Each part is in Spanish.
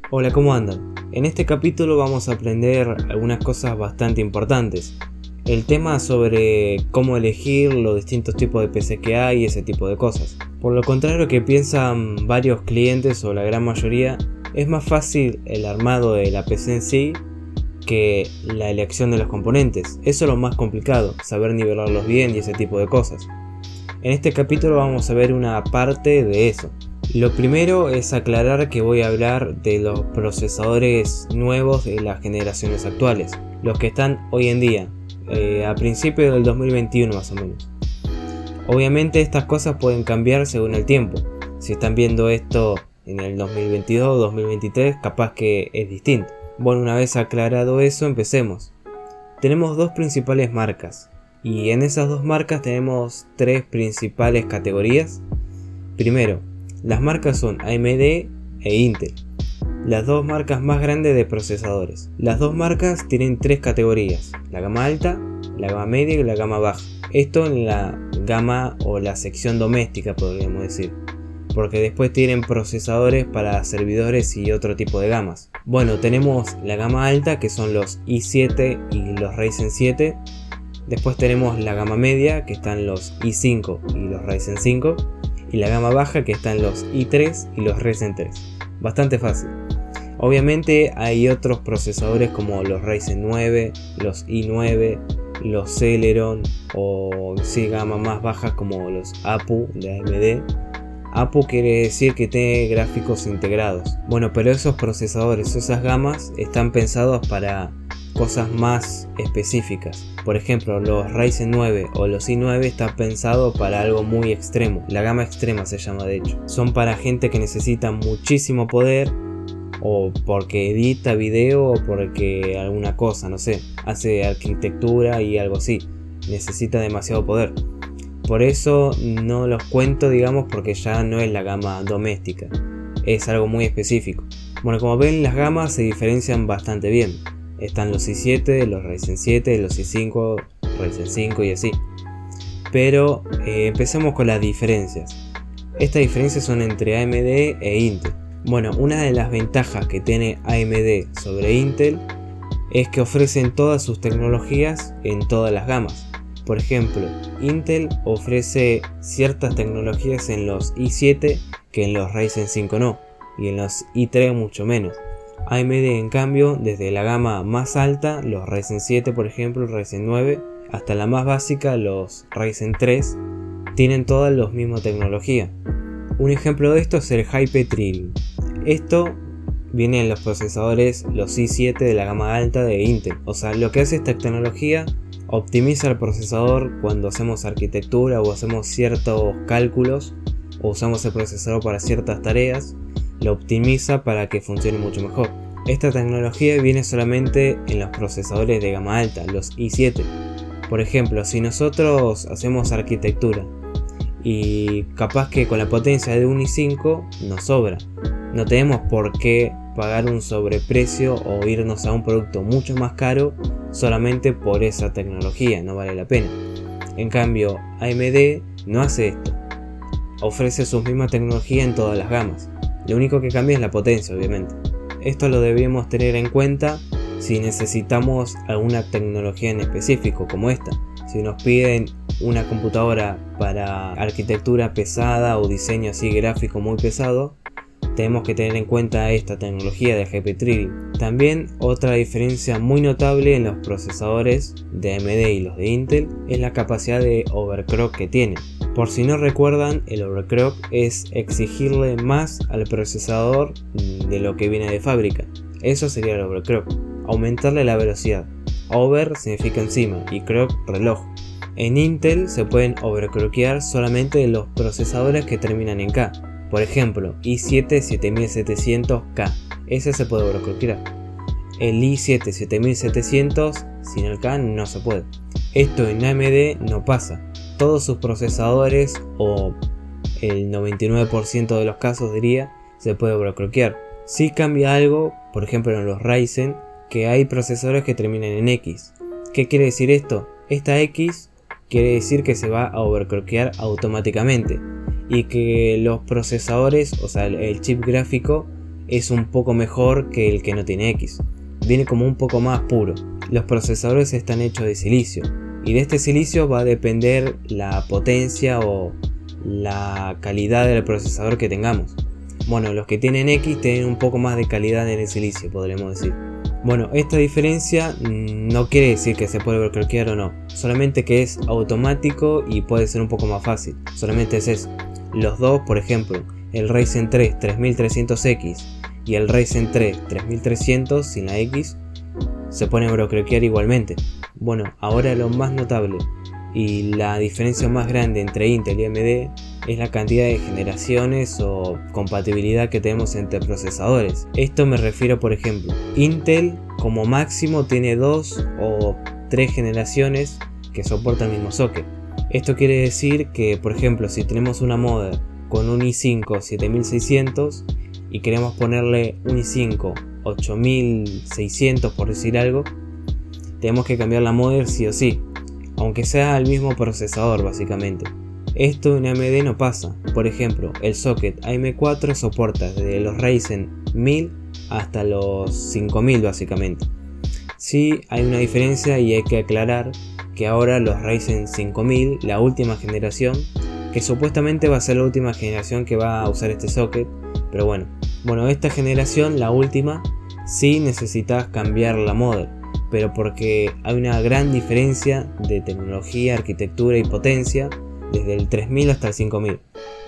Hola, ¿cómo andan? En este capítulo vamos a aprender algunas cosas bastante importantes. El tema sobre cómo elegir los distintos tipos de PC que hay y ese tipo de cosas. Por lo contrario que piensan varios clientes o la gran mayoría, es más fácil el armado de la PC en sí que la elección de los componentes. Eso es lo más complicado, saber nivelarlos bien y ese tipo de cosas. En este capítulo vamos a ver una parte de eso. Lo primero es aclarar que voy a hablar de los procesadores nuevos de las generaciones actuales, los que están hoy en día, a principios del 2021 más o menos. Obviamente estas cosas pueden cambiar según el tiempo. Si están viendo esto en el 2022 o 2023, capaz que es distinto. Bueno, una vez aclarado eso, empecemos. Tenemos dos principales marcas, y en esas dos marcas tenemos tres principales categorías. Primero, las marcas son AMD e Intel, las dos marcas más grandes de procesadores. Las dos marcas tienen tres categorías: la gama alta, la gama media y la gama baja. Esto en la gama o la sección doméstica, podríamos decir, porque después tienen procesadores para servidores y otro tipo de gamas. Bueno, tenemos la gama alta, que son los i7 y los Ryzen 7. Después tenemos la gama media, que están los i5 y los Ryzen 5. Y la gama baja, que están los i3 y los Ryzen 3. Bastante fácil. Obviamente hay otros procesadores como los Ryzen 9, los i9, los Celeron o sí, gamas más bajas como los APU de AMD. APU quiere decir que tiene gráficos integrados. Bueno, pero esos procesadores, esas gamas están pensados para cosas más específicas. Por ejemplo, los Ryzen 9 o los i9 están pensados para algo muy extremo. La gama extrema se llama, de hecho. Son para gente que necesita muchísimo poder, o porque edita video, o porque alguna cosa, no sé, hace arquitectura y algo así. Necesita demasiado poder. Por eso no los cuento, digamos, porque ya no es la gama doméstica. Es algo muy específico. Bueno, como ven, las gamas se diferencian bastante bien. Están los i7, los Ryzen 7, los i5, Ryzen 5 y así. Pero empecemos con las diferencias. Estas diferencias son entre AMD e Intel. Bueno, una de las ventajas que tiene AMD sobre Intel es que ofrecen todas sus tecnologías en todas las gamas. Por ejemplo, Intel ofrece ciertas tecnologías en los i7 que en los Ryzen 5 no, y en los i3 mucho menos. AMD, en cambio, desde la gama más alta, los Ryzen 7 por ejemplo, el Ryzen 9, hasta la más básica, los Ryzen 3, tienen todas la misma tecnología. Un ejemplo de esto es el Hyper-Threading. Esto viene en los procesadores, los i7 de la gama alta de Intel. O sea, lo que hace esta tecnología, optimiza el procesador cuando hacemos arquitectura o hacemos ciertos cálculos, o usamos el procesador para ciertas tareas. Lo optimiza para que funcione mucho mejor. Esta tecnología viene solamente en los procesadores de gama alta, los i7. Por ejemplo, si nosotros hacemos arquitectura y capaz que con la potencia de un i5 nos sobra, no tenemos por qué pagar un sobreprecio o irnos a un producto mucho más caro solamente por esa tecnología, no vale la pena. En cambio, AMD no hace esto, ofrece su misma tecnología en todas las gamas. Lo único que cambia es la potencia, obviamente. Esto lo debemos tener en cuenta si necesitamos alguna tecnología en específico, como esta. Si nos piden una computadora para arquitectura pesada o diseño así gráfico muy pesado, tenemos que tener en cuenta esta tecnología de Hyper-Threading. También otra diferencia muy notable en los procesadores de AMD y los de Intel es la capacidad de overclock que tienen. Por si no recuerdan, el overclock es exigirle más al procesador de lo que viene de fábrica. Eso sería el overclock, aumentarle la velocidad. Over significa encima y clock reloj. En Intel se pueden overclockear solamente los procesadores que terminan en K. Por ejemplo, i7 7700K, ese se puede overclockear. El i7 7700 sin el K no se puede. Esto en AMD no pasa. Todos sus procesadores, o el 99% de los casos diría, se puede overclockear. Si cambia algo, por ejemplo en los Ryzen, que hay procesadores que terminan en X. ¿Qué quiere decir esto? Esta X quiere decir que se va a overclockear automáticamente y que los procesadores, o sea el chip gráfico, es un poco mejor que el que no tiene X. Viene como un poco más puro. Los procesadores están hechos de silicio y de este silicio va a depender la potencia o la calidad del procesador que tengamos. Bueno, los que tienen X tienen un poco más de calidad en el silicio, podremos decir. Bueno, esta diferencia no quiere decir que se puede overclockear o no, solamente que es automático y puede ser un poco más fácil, solamente es eso. Los dos, por ejemplo, el Ryzen 3 3300X y el Ryzen 3 3300 sin la X, se pueden overclockear igualmente. Bueno, ahora lo más notable y la diferencia más grande entre Intel y AMD es la cantidad de generaciones o compatibilidad que tenemos entre procesadores. Esto me refiero, por ejemplo, Intel como máximo tiene 2 o 3 generaciones que soportan el mismo socket. Esto quiere decir que, por ejemplo, si tenemos una mother con un i5 7600 y queremos ponerle un i5 8600 por decir algo, tenemos que cambiar la mother sí o sí, aunque sea el mismo procesador básicamente. Esto en AMD no pasa. Por ejemplo, el socket AM4 soporta desde los Ryzen 1000 hasta los 5000 básicamente. Sí hay una diferencia y hay que aclarar que ahora los Ryzen 5000, la última generación, que supuestamente va a ser la última generación que va a usar este socket, pero bueno, esta generación, la última, sí necesitas cambiar la mother, pero porque hay una gran diferencia de tecnología, arquitectura y potencia desde el 3000 hasta el 5000.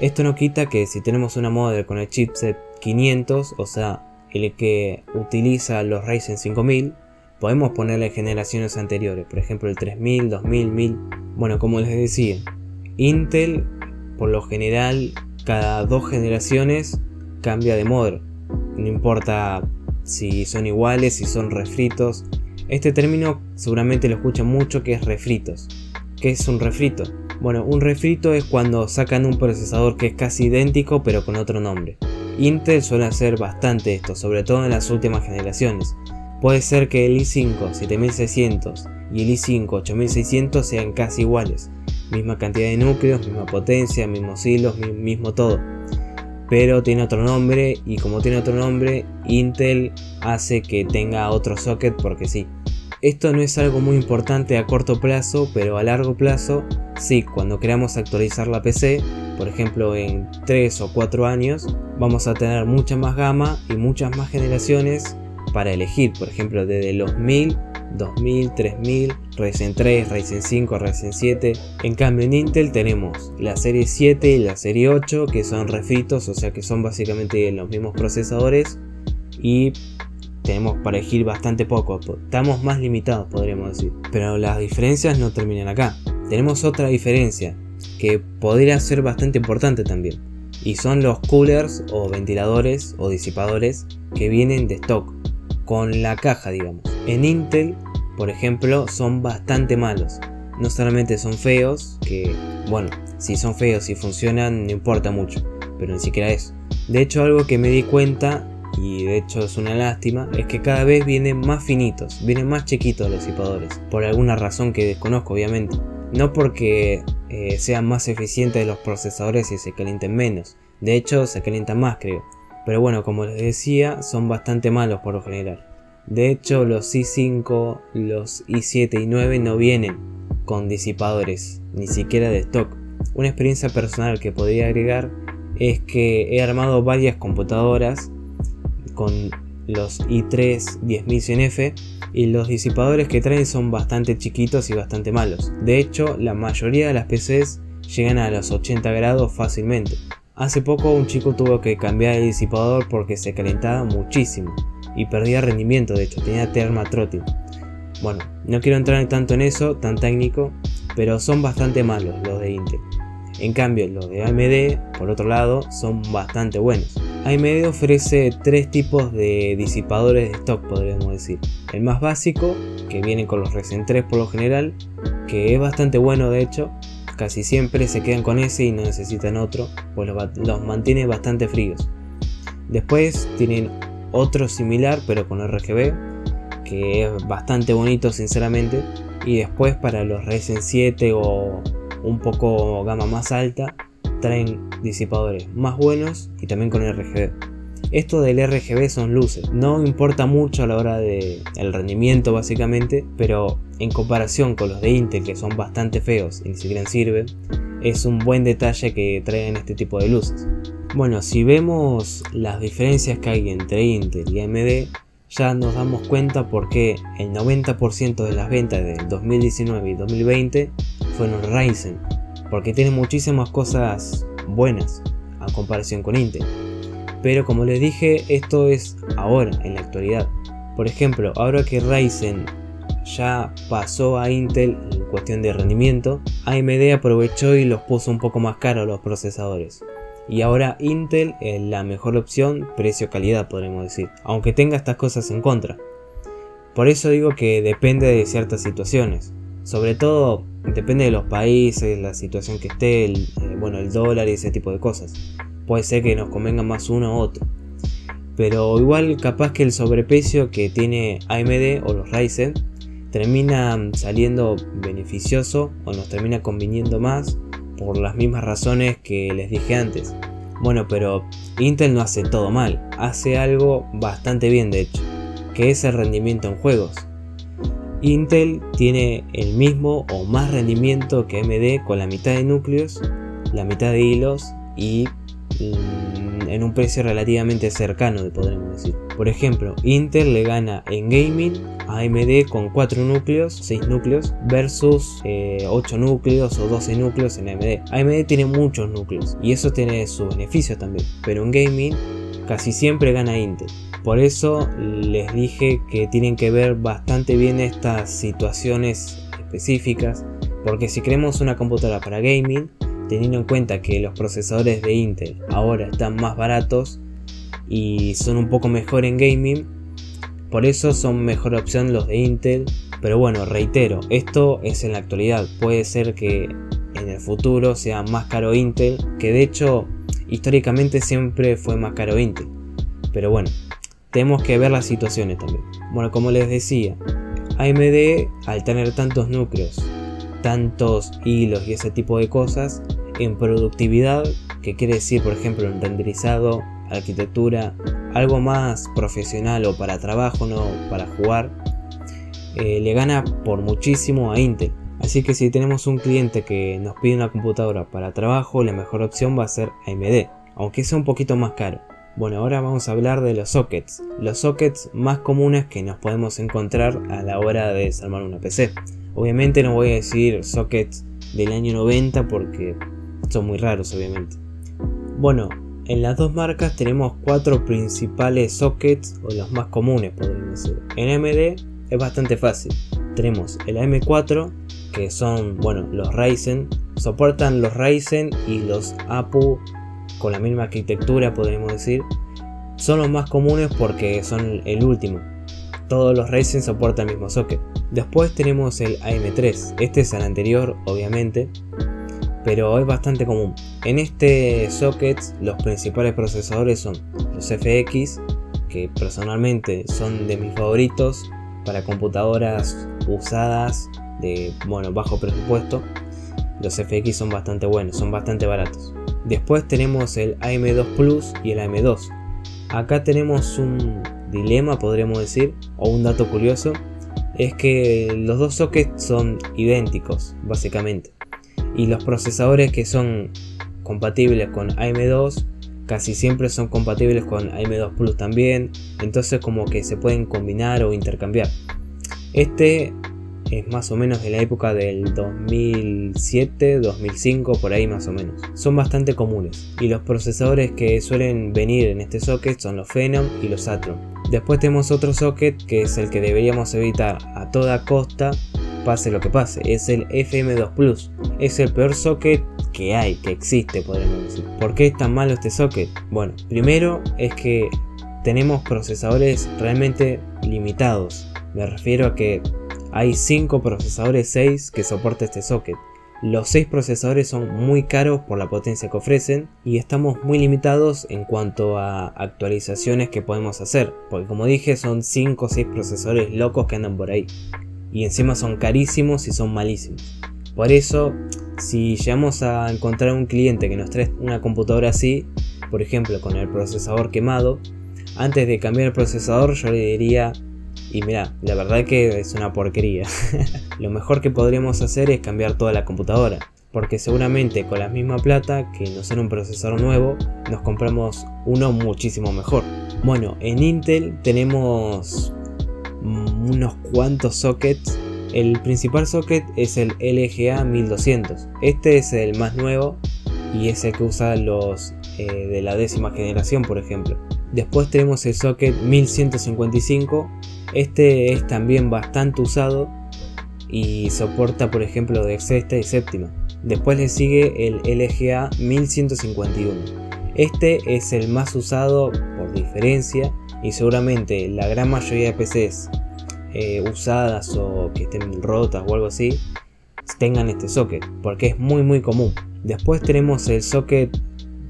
Esto no quita que si tenemos una mother con el chipset 500, o sea, el que utiliza los Ryzen 5000, podemos ponerle generaciones anteriores, por ejemplo el 3000, 2000, 1000. Bueno, como les decía, Intel por lo general cada 2 generaciones cambia de mother, no importa si son iguales, si son refritos. Este término seguramente lo escuchan mucho, que es refritos. ¿Qué es un refrito? Bueno, un refrito es cuando sacan un procesador que es casi idéntico pero con otro nombre. Intel suele hacer bastante esto, sobre todo en las últimas generaciones. Puede ser que el i5 7600 y el i5 8600 sean casi iguales, misma cantidad de núcleos, misma potencia, mismos hilos, mismo todo, pero tiene otro nombre, y como tiene otro nombre, Intel hace que tenga otro socket porque sí. Esto no es algo muy importante a corto plazo, pero a largo plazo sí. Cuando queramos actualizar la PC, por ejemplo en 3 o 4 años, vamos a tener mucha más gama y muchas más generaciones para elegir, por ejemplo desde los 1000, 2000, 3000, Ryzen 3, Ryzen 5, Ryzen 7. En cambio en Intel tenemos la serie 7 y la serie 8, que son refritos, o sea que son básicamente los mismos procesadores, y tenemos para elegir bastante poco, estamos más limitados podríamos decir. Pero las diferencias no terminan acá. Tenemos otra diferencia que podría ser bastante importante también, y son los coolers o ventiladores o disipadores que vienen de stock con la caja, digamos. En Intel, por ejemplo, son bastante malos. No solamente son feos, que bueno, si son feos y funcionan no importa mucho, pero ni siquiera eso. De hecho, algo que me di cuenta, y de hecho es una lástima, es que cada vez vienen más finitos, vienen más chiquitos los disipadores, por alguna razón que desconozco obviamente. No porque sean más eficientes los procesadores y se calienten menos, de hecho se calientan más creo. Pero bueno, como les decía, son bastante malos por lo general. De hecho los i5, los i7 y 9 no vienen con disipadores, ni siquiera de stock. Una experiencia personal que podría agregar es que he armado varias computadoras con los i3 10100F y los disipadores que traen son bastante chiquitos y bastante malos. De hecho, la mayoría de las PCs llegan a los 80 grados fácilmente. Hace poco un chico tuvo que cambiar el disipador porque se calentaba muchísimo y perdía rendimiento, de hecho tenía thermal throttling. Bueno, no quiero entrar tanto en eso, tan técnico, pero son bastante malos los de Intel. En cambio los de AMD, por otro lado, son bastante buenos. AMD ofrece 3 tipos de disipadores de stock, podríamos decir. El más básico, que viene con los Ryzen 3 por lo general, que es bastante bueno de hecho. Casi siempre se quedan con ese y no necesitan otro, pues los mantiene bastante fríos. Después tienen otro similar pero con RGB, que es bastante bonito sinceramente. Y después para los Ryzen 7 o un poco gama más alta, traen disipadores más buenos y también con RGB. Esto del RGB son luces, no importa mucho a la hora del rendimiento básicamente, pero en comparación con los de Intel, que son bastante feos y ni siquiera sirven, es un buen detalle que traigan este tipo de luces. Bueno, si vemos las diferencias que hay entre Intel y AMD, ya nos damos cuenta por qué el 90% de las ventas del 2019 y 2020 fueron Ryzen, porque tiene muchísimas cosas buenas a comparación con Intel. Pero como les dije, esto es ahora, en la actualidad. Por ejemplo, ahora que Ryzen ya pasó a Intel en cuestión de rendimiento, AMD aprovechó y los puso un poco más caros los procesadores. Y ahora Intel es la mejor opción, precio-calidad podríamos decir, aunque tenga estas cosas en contra. Por eso digo que depende de ciertas situaciones. Sobre todo depende de los países, la situación que esté, el dólar y ese tipo de cosas. Puede ser que nos convenga más uno u otro. Pero igual capaz que el sobreprecio que tiene AMD o los Ryzen termina saliendo beneficioso o nos termina conviniendo más por las mismas razones que les dije antes. Bueno, pero Intel no hace todo mal, hace algo bastante bien de hecho, que es el rendimiento en juegos. Intel tiene el mismo o más rendimiento que AMD con la mitad de núcleos, la mitad de hilos y en un precio relativamente cercano, podremos decir. Por ejemplo, Intel le gana en gaming a AMD con 4 núcleos, 6 núcleos versus 8 núcleos o 12 núcleos en AMD. AMD tiene muchos núcleos y eso tiene su beneficio también, pero en gaming casi siempre gana Intel. Por eso les dije que tienen que ver bastante bien estas situaciones específicas, porque si queremos una computadora para gaming, teniendo en cuenta que los procesadores de Intel ahora están más baratos y son un poco mejor en gaming, por eso son mejor opción los de Intel. Pero bueno, reitero, esto es en la actualidad, puede ser que en el futuro sea más caro Intel, que de hecho históricamente siempre fue más caro Intel, pero bueno, tenemos que ver las situaciones también. Bueno, como les decía, AMD al tener tantos núcleos, tantos hilos y ese tipo de cosas, en productividad, que quiere decir por ejemplo en renderizado, arquitectura, algo más profesional o para trabajo, no para jugar, le gana por muchísimo a Intel. Así que si tenemos un cliente que nos pide una computadora para trabajo, la mejor opción va a ser AMD, aunque sea un poquito más caro. Bueno, ahora vamos a hablar de los sockets más comunes que nos podemos encontrar a la hora de desarmar una PC. Obviamente no voy a decir sockets del año 90 porque son muy raros obviamente. Bueno, en las dos marcas tenemos 4 principales sockets o los más comunes podríamos decir. En AMD es bastante fácil. Tenemos el AM4, que son los Ryzen, soportan los Ryzen y los APU con la misma arquitectura podríamos decir. Son los más comunes porque son el último. Todos los Ryzen soportan el mismo socket. Después tenemos el AM3, este es el anterior obviamente, pero es bastante común. En este socket los principales procesadores son los FX, que personalmente son de mis favoritos para computadoras usadas de bajo presupuesto. Los FX son bastante buenos, son bastante baratos. Después tenemos el AM2 Plus y el AM2. Acá tenemos un dilema podríamos decir, o un dato curioso, es que los dos sockets son idénticos básicamente, y los procesadores que son compatibles con AM2 casi siempre son compatibles con AM2 Plus también, entonces como que se pueden combinar o intercambiar. Este es más o menos de la época del 2007, 2005, por ahí más o menos. Son bastante comunes y los procesadores que suelen venir en este socket son los Phenom y los Athlon. Después tenemos otro socket que es el que deberíamos evitar a toda costa, pase lo que pase, es el FM2 Plus. Es el peor socket que hay, que existe podríamos decir. ¿Por qué es tan malo este socket? Bueno, primero es que tenemos procesadores realmente limitados. Me refiero a que hay 5 procesadores 6 que soporta este socket. Los 6 procesadores son muy caros por la potencia que ofrecen y estamos muy limitados en cuanto a actualizaciones que podemos hacer, porque como dije son 5 o 6 procesadores locos que andan por ahí y encima son carísimos y son malísimos. Por eso, si llegamos a encontrar un cliente que nos trae una computadora así, por ejemplo con el procesador quemado, antes de cambiar el procesador yo le diría, y mira, la verdad que es una porquería. Lo mejor que podríamos hacer es cambiar toda la computadora, porque seguramente con la misma plata que nos sale un procesador nuevo, nos compramos uno muchísimo mejor. Bueno, en Intel tenemos unos cuantos sockets. El principal socket es el LGA 1200. Este es el más nuevo y es el que usa los de la 10ª generación, por ejemplo. Después tenemos el socket 1155. Este es también bastante usado y soporta, por ejemplo, de 6ª y 7ª. Después le sigue el LGA 1151. Este es el más usado por diferencia y seguramente la gran mayoría de PCs usadas o que estén rotas o algo así tengan este socket, porque es muy común. Después tenemos el socket,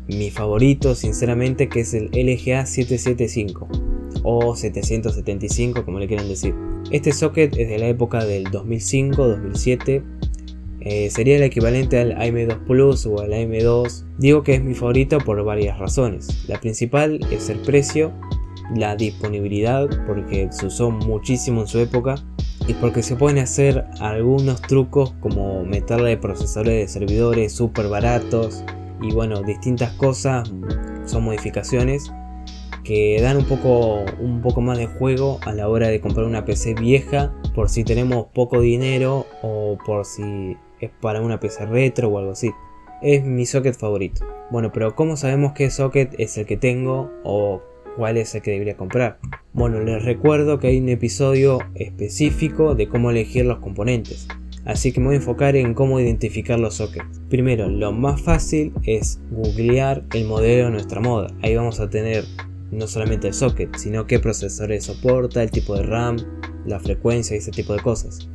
mi favorito sinceramente, que es el LGA 775 o 775, como le quieran decir. Este socket es de la época del 2005-2007. Sería el equivalente al AM2 Plus o al AM2. Digo que es mi favorito por varias razones. La principal es el precio, la disponibilidad, porque se usó muchísimo en su época, y porque se pueden hacer algunos trucos como meterle procesadores de servidores súper baratos y bueno, distintas cosas. Son modificaciones que dan un poco más de juego a la hora de comprar una PC vieja, por si tenemos poco dinero o por si es para una PC retro o algo así. Es mi socket favorito. Bueno, pero ¿cómo sabemos qué socket es el que tengo o cuál es el que debería comprar? Bueno, les recuerdo que hay un episodio específico de cómo elegir los componentes, así que me voy a enfocar en cómo identificar los sockets. Primero, lo más fácil es googlear el modelo de nuestra moda. Ahí vamos a tener no solamente el socket, sino qué procesadores soporta, el tipo de RAM, la frecuencia y ese tipo de cosas.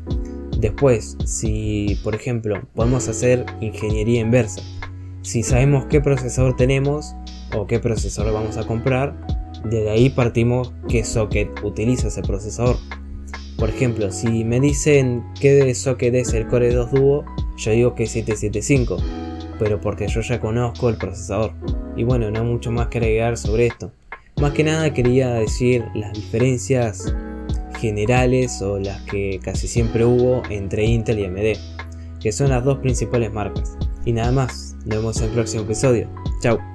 Después, si por ejemplo podemos hacer ingeniería inversa, si sabemos qué procesador tenemos o qué procesador vamos a comprar, desde ahí partimos qué socket utiliza ese procesador. Por ejemplo, si me dicen qué socket es el Core 2 Duo, yo digo que es 775, pero porque yo ya conozco el procesador. Y bueno, no hay mucho más que agregar sobre esto. Más que nada quería decir las diferencias generales o las que casi siempre hubo entre Intel y AMD, que son las dos principales marcas. Y nada más, nos vemos en el próximo episodio. Chao.